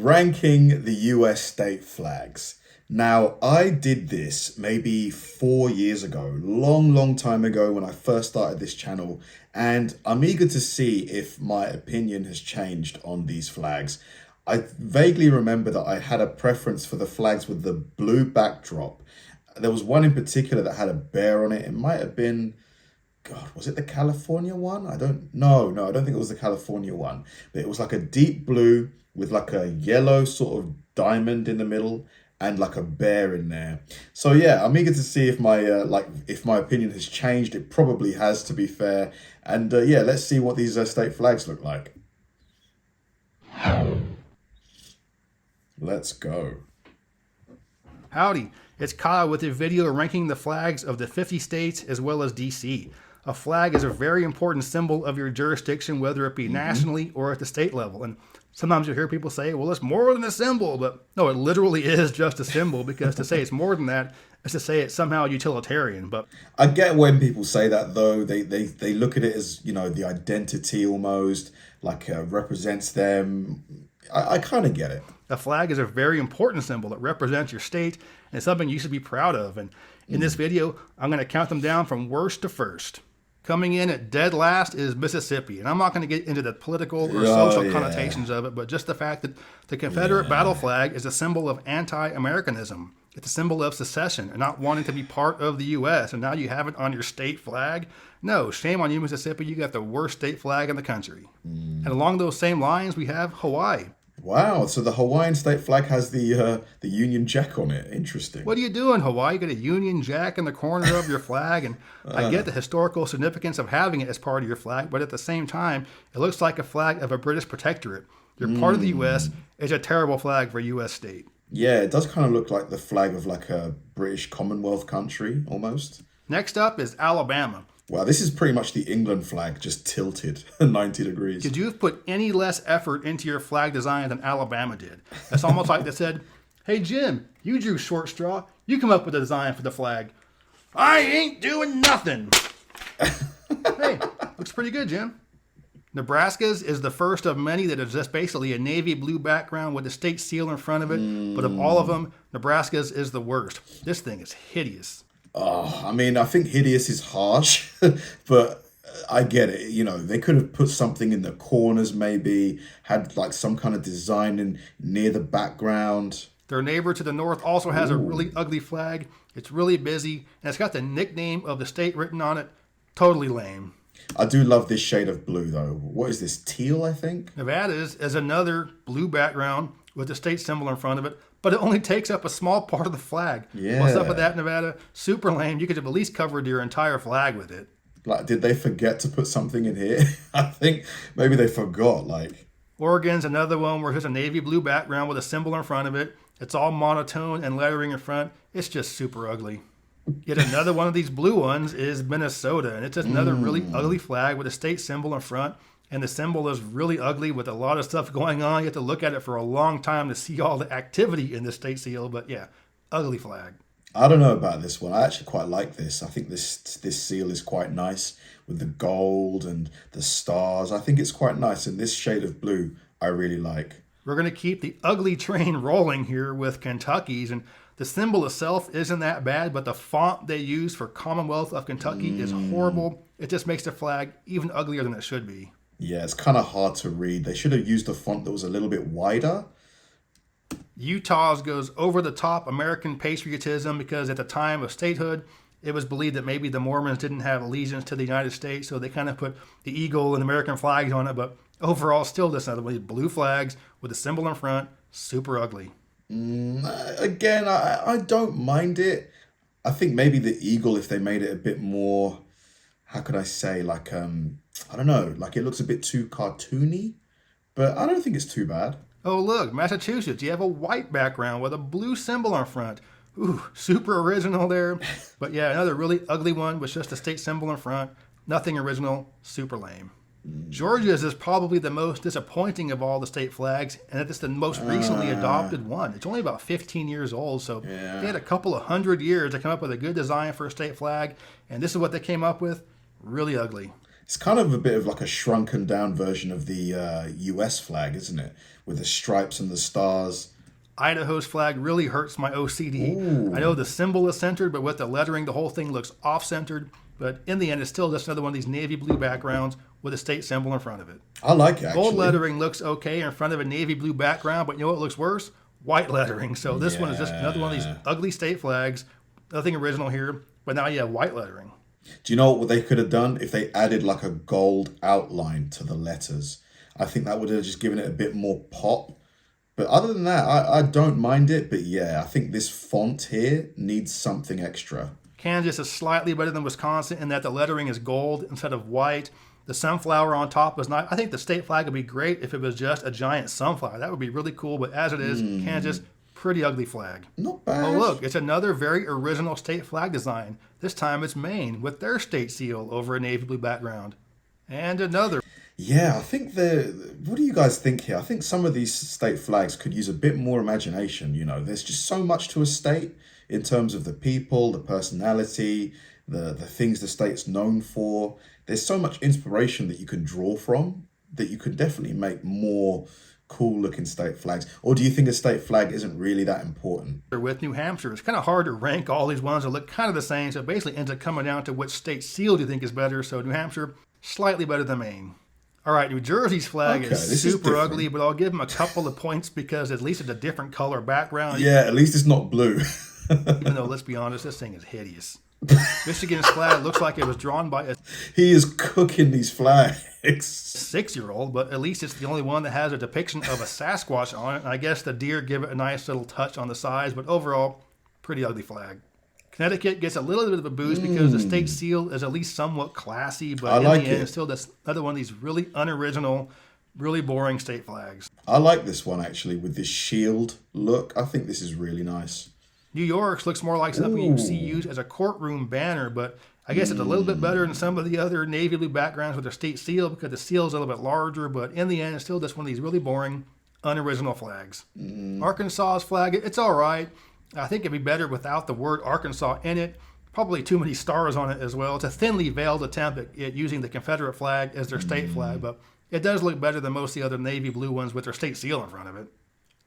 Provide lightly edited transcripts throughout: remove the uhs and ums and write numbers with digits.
ranking the US state flags. Now, I did this maybe 4 years ago, long time ago when I first started this channel, and I'm eager to see if my opinion has changed on these flags. I vaguely remember that I had a preference for the flags with the blue backdrop. There was one in particular that had a bear on it. It might have been, God, was it the California one? I don't think it was the California one. But it was like a deep blue with like a yellow sort of diamond in the middle and like a bear in there. So yeah, I'm eager to see if my if my opinion has changed. It probably has, to be fair. And yeah, let's see what these state flags look like. Let's go. Howdy, it's Kyle with a video ranking the flags of the 50 states as well as DC. A flag is a very important symbol of your jurisdiction, whether it be nationally or at the state level. And sometimes you hear people say, well, it's more than a symbol, but no, it literally is just a symbol, because to say it's more than that is to say it's somehow utilitarian. But I get when people say that, though. They look at it as, you know, the identity almost, like represents them. I kind of get it. A flag is a very important symbol that represents your state and it's something you should be proud of. And in this video, I'm going to count them down from worst to first. Coming in at dead last is Mississippi. And I'm not going to get into the political or social connotations of it, but just the fact that the Confederate battle flag is a symbol of anti-Americanism. It's a symbol of secession and not wanting to be part of the U.S. And now you have it on your state flag? No, shame on you, Mississippi. You got the worst state flag in the country. And along those same lines, we have Hawaii. Wow, so the Hawaiian state flag has the Union Jack on it. Interesting. What are you doing, Hawaii? You got a Union Jack in the corner of your flag, and I get the historical significance of having it as part of your flag, but at the same time, it looks like a flag of a British protectorate. You're part of the U.S. It's a terrible flag for a U.S. state. Yeah, it does kind of look like the flag of like a British Commonwealth country, almost. Next up is Alabama. Wow, this is pretty much the England flag, just tilted 90 degrees. Could you have put any less effort into your flag design than Alabama did? It's almost like they said, hey, Jim, you drew short straw. You come up with a design for the flag. I ain't doing nothing. Hey, looks pretty good, Jim. Nebraska's is the first of many that is just basically a navy blue background with the state seal in front of it. But of all of them, Nebraska's is the worst. This thing is hideous. Oh, I mean, I think hideous is harsh, but I get it. You know, they could have put something in the corners, maybe had like some kind of design in near the background. Their neighbor to the north also has a really ugly flag. It's really busy, and it's got the nickname of the state written on it. Totally lame. I do love this shade of blue, though. What is this, teal, I think? Nevada's is another blue background with the state symbol in front of it, but it only takes up a small part of the flag. Yeah. What's up with that, Nevada? Super lame. You could have at least covered your entire flag with it. Like, did they forget to put something in here? I think maybe they forgot, like. Oregon's another one where there's a navy blue background with a symbol in front of it. It's all monotone and lettering in front. It's just super ugly. Yet another one of these blue ones is Minnesota, and it's just another really ugly flag with a state symbol in front. And the symbol is really ugly with a lot of stuff going on. You have to look at it for a long time to see all the activity in the state seal. But yeah, ugly flag. I don't know about this one. I actually quite like this. I think this seal is quite nice with the gold and the stars. I think it's quite nice. And this shade of blue, I really like. We're going to keep the ugly train rolling here with Kentucky's. And the symbol itself isn't that bad, but the font they use for Commonwealth of Kentucky is horrible. It just makes the flag even uglier than it should be. Yeah, it's kind of hard to read. They should have used a font that was a little bit wider. Utah's goes over the top American patriotism because at the time of statehood, it was believed that maybe the Mormons didn't have allegiance to the United States, so they kind of put the eagle and American flags on it. But overall, still this other way, blue flags with a symbol in front, super ugly. Again, I don't mind it. I think maybe the eagle, if they made it a bit more, how could I say, like, I don't know, like it looks a bit too cartoony, but I don't think it's too bad. Oh, look, Massachusetts, you have a white background with a blue symbol on front. Ooh, super original there. But yeah, another really ugly one with just a state symbol in front. Nothing original, super lame. Georgia's is probably the most disappointing of all the state flags, and it's the most recently adopted one. It's only about 15 years old, so they had a couple of 100 years to come up with a good design for a state flag, and this is what they came up with. Really ugly. It's kind of a bit of like a shrunken down version of the US flag, isn't it? With the stripes and the stars. Idaho's flag really hurts my OCD. Ooh. I know the symbol is centered, but with the lettering, the whole thing looks off-centered. But in the end, it's still just another one of these navy blue backgrounds with a state symbol in front of it. I like it, actually. Gold lettering looks okay in front of a navy blue background, but you know what looks worse? White lettering. So this one is just another one of these ugly state flags. Nothing original here, but now you have white lettering. Do you know what they could have done if they added like a gold outline to the letters? I think that would have just given it a bit more pop. But other than that, I don't mind it. But yeah, I think this font here needs something extra. Kansas is slightly better than Wisconsin in that the lettering is gold instead of white. The sunflower on top is not. I think the state flag would be great if it was just a giant sunflower. That would be really cool. But as it is, Kansas, pretty ugly flag. Not bad. Oh, look, it's another very original state flag design. This time it's Maine with their state seal over a navy blue background. And another. Yeah, I think what do you guys think here? I think some of these state flags could use a bit more imagination. You know, there's just so much to a state in terms of the people, the personality, the things the state's known for. There's so much inspiration that you can draw from that you could definitely make more cool looking state flags. Or do you think a state flag isn't really that important? With New Hampshire, it's kind of hard to rank all these ones that look kind of the same. So it basically ends up coming down to which state seal do you think is better. So New Hampshire, slightly better than Maine. All right, New Jersey's flag is super ugly, but I'll give them a couple of points because at least it's a different color background. Yeah, at least it's not blue. Even though, let's be honest, this thing is hideous. Michigan's flag looks like it was drawn by a He is cooking these flags. 6-year-old, but at least it's the only one that has a depiction of a Sasquatch on it. And I guess the deer give it a nice little touch on the sides, but overall, pretty ugly flag. Connecticut gets a little bit of a boost because the state seal is at least somewhat classy, but in the end, it's still just another one of these really unoriginal, really boring state flags. I like this one, actually, with this shield look. I think this is really nice. New York's looks more like something you see used as a courtroom banner, but I guess it's a little bit better than some of the other navy blue backgrounds with their state seal because the seal is a little bit larger, but in the end, it's still just one of these really boring, unoriginal flags. Arkansas's flag, it's all right. I think it'd be better without the word Arkansas in it. Probably too many stars on it as well. It's a thinly veiled attempt at using the Confederate flag as their state flag, but it does look better than most of the other navy blue ones with their state seal in front of it.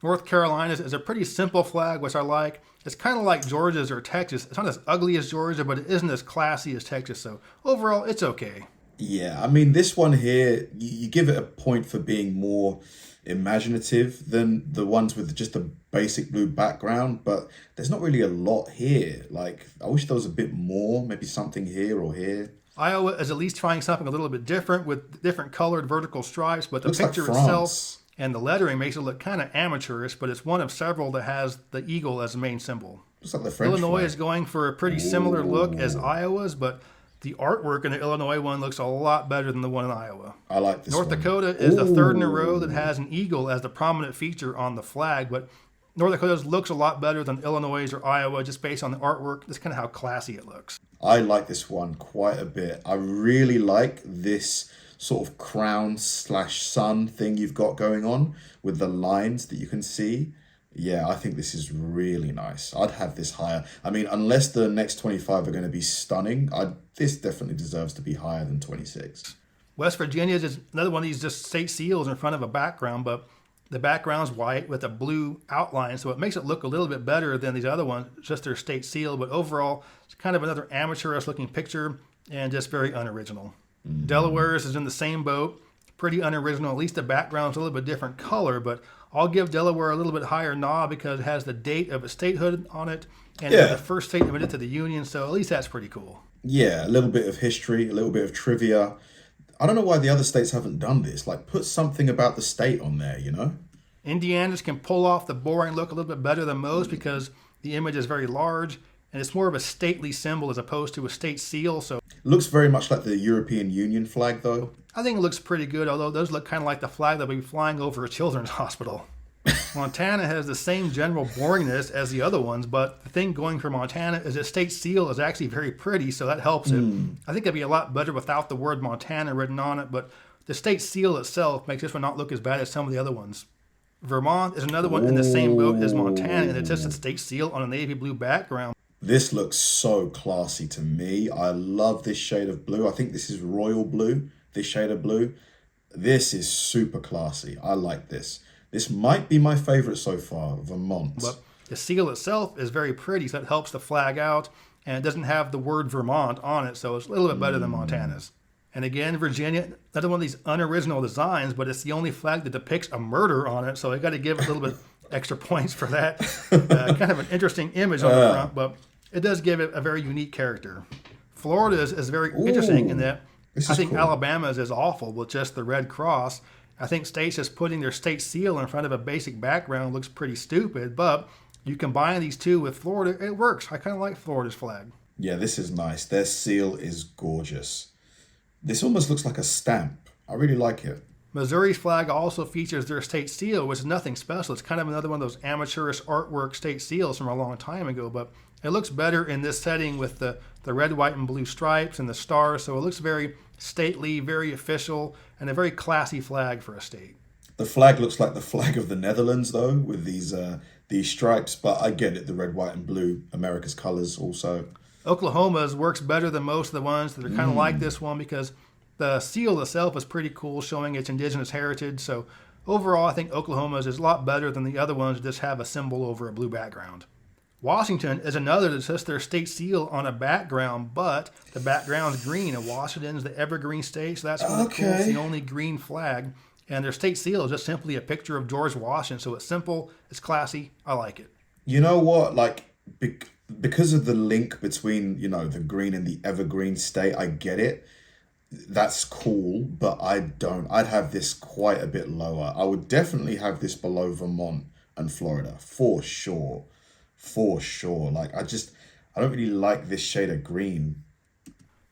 North Carolina's is a pretty simple flag, which I like. It's kind of like Georgia's or Texas. It's not as ugly as Georgia, but it isn't as classy as Texas. So overall, it's okay. Yeah, I mean, this one here, you give it a point for being more imaginative than the ones with just a basic blue background, but there's not really a lot here. Like, I wish there was a bit more, maybe something here or here. Iowa is at least trying something a little bit different with different colored vertical stripes, but the Looks like picture France. itself and the lettering makes it look kind of amateurish, but it's one of several that has the eagle as the main symbol. Looks like the French Illinois flag. is going for a pretty similar look as Iowa's, but the artwork in the Illinois one looks a lot better than the one in Iowa. I like this North one. Dakota is the third in a row that has an eagle as the prominent feature on the flag, but North Dakota's looks a lot better than Illinois' or Iowa just based on the artwork. That's kind of how classy it looks. I like this one quite a bit. I really like this sort of crown/sun thing you've got going on with the lines that you can see. Yeah, I think this is really nice. I'd have this higher. I mean, unless the next 25 are going to be stunning, this definitely deserves to be higher than 26. West Virginia's is another one of these just state seals in front of a background, but the background's white with a blue outline, so it makes it look a little bit better than these other ones, just their state seal, but overall, it's kind of another amateurish looking picture and just very unoriginal. Delaware's is in the same boat, pretty unoriginal. At least the background's a little bit different color, but I'll give Delaware a little bit higher nod because it has the date of its statehood on it and it's the first state admitted to the Union, so at least that's pretty cool. Yeah, a little bit of history, a little bit of trivia. I don't know why the other states haven't done this. Like, put something about the state on there, you know? Indiana's can pull off the boring look a little bit better than most because the image is very large and it's more of a stately symbol as opposed to a state seal, so Looks very much like the European Union flag, though. I think it looks pretty good, although those look kind of like the flag that will be flying over a children's hospital. Montana has the same general boringness as the other ones, but the thing going for Montana is its state seal is actually very pretty, so that helps it. I think it'd be a lot better without the word Montana written on it, but the state seal itself makes this one not look as bad as some of the other ones. Vermont is another one in the same boat as Montana, and it's just a state seal on a navy blue background. This looks so classy to me. I love this shade of blue. I think this is royal blue, this shade of blue. This is super classy. I like this. This might be my favorite so far, Vermont. But the seal itself is very pretty, so it helps the flag out, and it doesn't have the word Vermont on it, so it's a little bit better than Montana's. And again, Virginia, another one of these unoriginal designs, but it's the only flag that depicts a murder on it, so I got to give it a little bit extra points for that. Kind of an interesting image on the front, but it does give it a very unique character. Florida's is very interesting in that I think cool. Alabama's is awful with just the red cross. I think states just putting their state seal in front of a basic background looks pretty stupid, but you combine these two with Florida, it works. I kind of like Florida's flag. Yeah, this is nice. Their seal is gorgeous. This almost looks like a stamp. I really like it. Missouri's flag also features their state seal, which is nothing special. It's kind of another one of those amateurish artwork state seals from a long time ago, but it looks better in this setting with the red, white, and blue stripes and the stars, so it looks very stately, very official, and a very classy flag for a state. The flag looks like the flag of the Netherlands, though, with these stripes, but I get it, the red, white, and blue, America's colors also. Oklahoma's works better than most of the ones that are kind of like this one because the seal itself is pretty cool, showing its indigenous heritage. So overall, I think Oklahoma's is a lot better than the other ones that just have a symbol over a blue background. Washington is another that's just their state seal on a background, but the background's green, and Washington's the evergreen state, so that's really cool. It's the only green flag, and their state seal is just simply a picture of George Washington, so it's simple, it's classy, I like it. You know what, like, because of the link between, you know, the green and the evergreen state, I get it. That's cool, but I'd have this quite a bit lower. I would definitely have this below Vermont and Florida, for sure. For sure. Like, I don't really like this shade of green.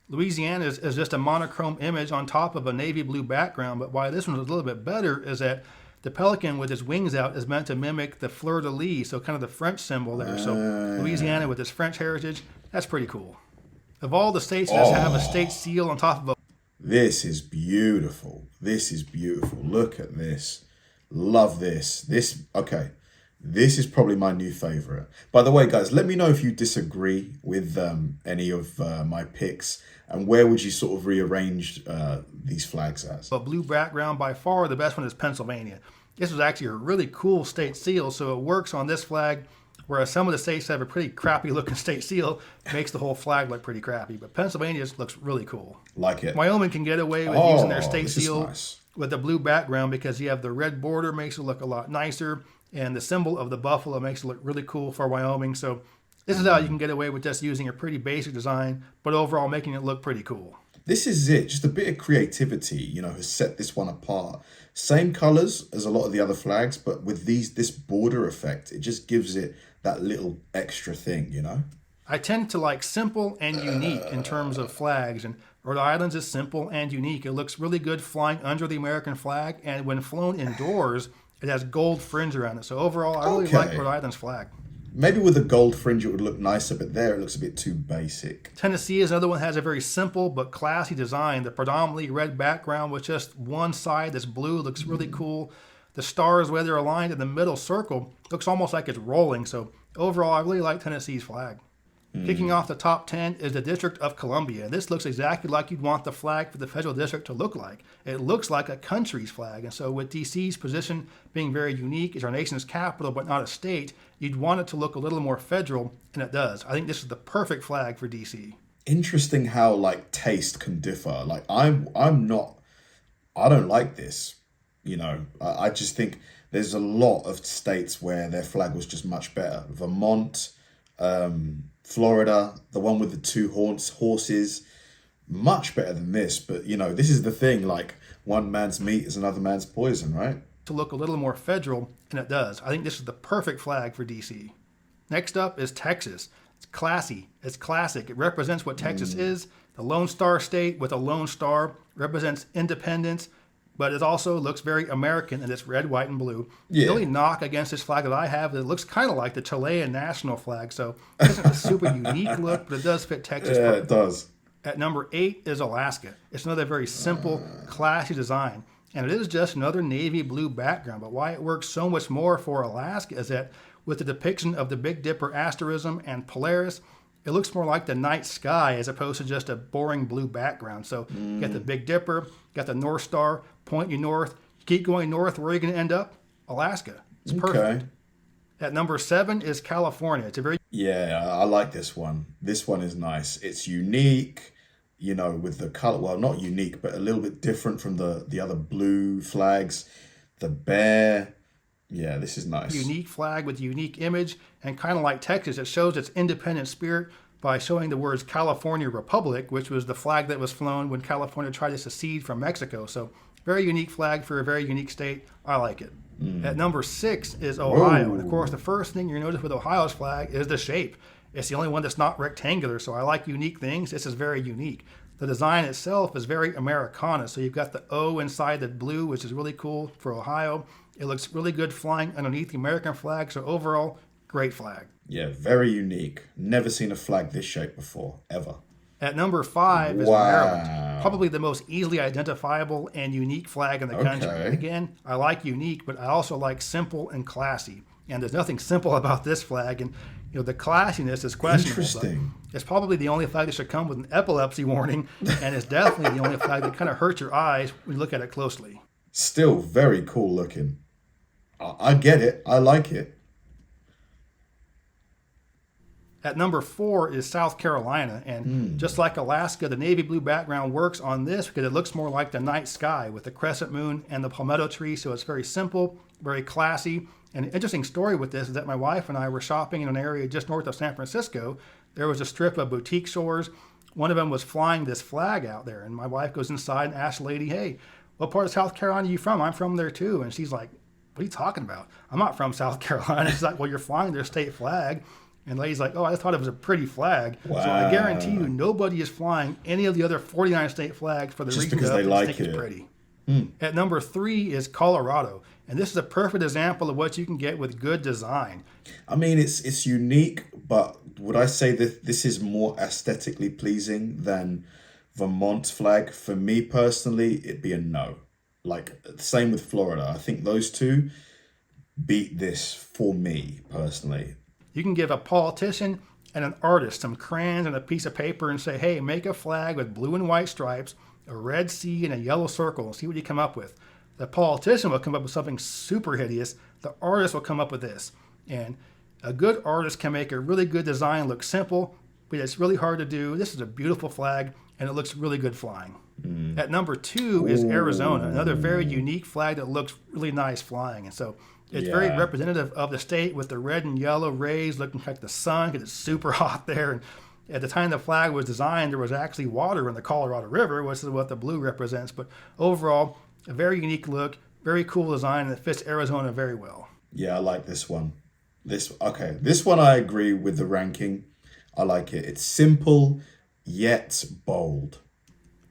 Louisiana is just a monochrome image on top of a navy blue background, but why this one's a little bit better is that the pelican with its wings out is meant to mimic the fleur-de-lis, so kind of the French symbol there. So Louisiana with its French heritage, that's pretty cool. Of all the states that have a state seal on top of a... This is beautiful. This is beautiful. Look at this. Love this. Okay. This is probably my new favorite. By the way, guys, let me know if you disagree with any of my picks, and where would you sort of rearrange these flags as? But blue background, by far the best one is Pennsylvania. This was actually a really cool state seal, so it works on this flag, whereas some of the states have a pretty crappy looking state seal, makes the whole flag look pretty crappy. But Pennsylvania looks really cool. Like it. Wyoming can get away with using their state seal with the blue background because you have the red border, makes it look a lot nicer. And the symbol of the buffalo makes it look really cool for Wyoming. So this is how you can get away with just using a pretty basic design, but overall making it look pretty cool. This is it. Just a bit of creativity, you know, has set this one apart. Same colors as a lot of the other flags, but with this border effect, it just gives it that little extra thing, you know? I tend to like simple and unique in terms of flags, and Rhode Island's is simple and unique. It looks really good flying under the American flag, and when flown indoors, it has gold fringe around it. So overall, I really like Rhode Island's flag. Maybe with the gold fringe it would look nicer, but there it looks a bit too basic. Tennessee is another one that has a very simple but classy design. The predominantly red background with just one side that's blue looks really cool. The stars, where they're aligned in the middle circle, looks almost like it's rolling. So overall, I really like Tennessee's flag. Kicking off the top 10 is the District of Columbia. This looks exactly like you'd want the flag for the federal district to look like. It looks like a country's flag. And so with DC's position being very unique, it's our nation's capital but not a state, you'd want it to look a little more federal, and it does. I think this is the perfect flag for DC. Interesting how like taste can differ. Like I don't like this. You know, I just think there's a lot of states where their flag was just much better. Vermont, Florida, the one with the two horses, much better than this. But, you know, this is the thing, like one man's meat is another man's poison, right? To look a little more federal, and it does. I think this is the perfect flag for DC. Next up is Texas. It's classy. It's classic. It represents what Texas is. The Lone Star State with a Lone Star represents independence, but it also looks very American in its red, white, and blue. Yeah. The only knock against this flag that I have is it looks kind of like the Chilean national flag, so it isn't a super unique look, but it does fit Texas. Yeah, it does. At number 8 is Alaska. It's another very simple, classy design, and it is just another navy blue background, but why it works so much more for Alaska is that with the depiction of the Big Dipper asterism and Polaris, it looks more like the night sky as opposed to just a boring blue background. So you got the Big Dipper, got the North Star pointing you north. You keep going north, where are you going to end up? Alaska. It's perfect. At number 7 is California. It's a very... Yeah, I like this one. This one is nice. It's unique, you know, with the color. Well, not unique, but a little bit different from the other blue flags. The bear. Yeah, this is nice. Unique flag with unique image, and kind of like Texas, it shows its independent spirit by showing the words California Republic, which was the flag that was flown when California tried to secede from Mexico. So very unique flag for a very unique state. I like it. At number 6 is Ohio. Whoa. And of course, the first thing you notice with Ohio's flag is the shape. It's the only one that's not rectangular, so I like unique things. This is very unique. The design itself is very Americana. So you've got the O inside the blue, which is really cool for Ohio. It looks really good flying underneath the American flag. So overall, great flag. Yeah, very unique. Never seen a flag this shape before, ever. At number 5 is Wow. Maryland. Probably the most easily identifiable and unique flag in the country. Okay. Again, I like unique, but I also like simple and classy. And there's nothing simple about this flag. And you know, the classiness is questionable. Interesting. It's probably the only flag that should come with an epilepsy warning, and it's definitely the only flag that kind of hurts your eyes when you look at it closely. Still very cool looking. I get it. I like it. At number 4 is South Carolina, and just like Alaska, the navy blue background works on this because it looks more like the night sky with the crescent moon and the palmetto tree, so it's very simple, very classy. And an interesting story with this is that my wife and I were shopping in an area just north of San Francisco. There was a strip of boutique stores. One of them was flying this flag out there, and my wife goes inside and asks the lady, "Hey, what part of South Carolina are you from?" "I'm from there too." And she's like, "What are you talking about? I'm not from South Carolina." She's like, "Well, you're flying their state flag." And the lady's like, "Oh, I thought it was a pretty flag." Wow. So I guarantee you, nobody is flying any of the other 49 state flags for the Just reason because that they they like think it's it. pretty. At number 3 is Colorado. And this is a perfect example of what you can get with good design. I mean, it's unique, but would I say that this is more aesthetically pleasing than Vermont's flag? For me personally, it'd be a no. Like, same with Florida. I think those two beat this for me personally. You can give a politician and an artist some crayons and a piece of paper and say, "Hey, make a flag with blue and white stripes, a red C, and a yellow circle, and see what you come up with." The politician will come up with something super hideous. The artist will come up with this. And a good artist can make a really good design look simple, but it's really hard to do. This is a beautiful flag, and it looks really good flying. At number 2 is Arizona, another very unique flag that looks really nice flying. And so it's very Yeah. representative of the state with the red and yellow rays looking like the sun because it's super hot there. And at the time the flag was designed, there was actually water in the Colorado River, which is what the blue represents. But overall, a very unique look, very cool design, and it fits Arizona very well. Yeah, I like this one. This one I agree with the ranking. I like it. It's simple yet bold.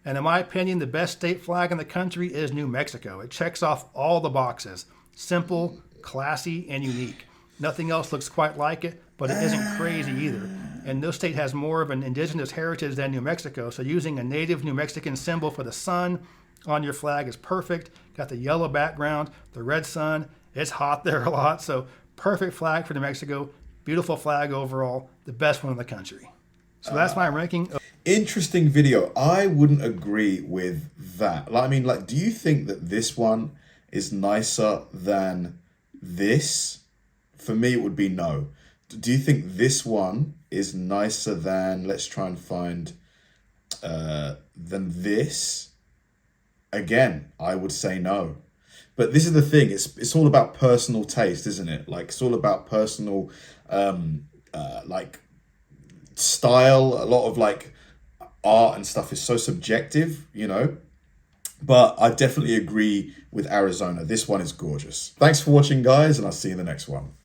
And in my opinion, the best state flag in the country is New Mexico. It checks off all the boxes. Simple, classy, and unique. Nothing else looks quite like it, but it isn't crazy either. And no state has more of an indigenous heritage than New Mexico, so using a native New Mexican symbol for the sun on your flag is perfect. Got the yellow background, the red sun. It's hot there a lot, so perfect flag for New Mexico. Beautiful flag overall, the best one in the country. So that's my ranking. Interesting video. I wouldn't agree with that. Like, I mean, like, do you think that this one is nicer than this? For me, it would be no. Do you think this one is nicer than, let's try and find, than this? Again, I would say no. But this is the thing, it's all about personal taste, isn't it? Like, it's all about personal, like, style. A lot of, like, art and stuff is so subjective, you know? But I definitely agree with Arizona. This one is gorgeous. Thanks for watching, guys, and I'll see you in the next one.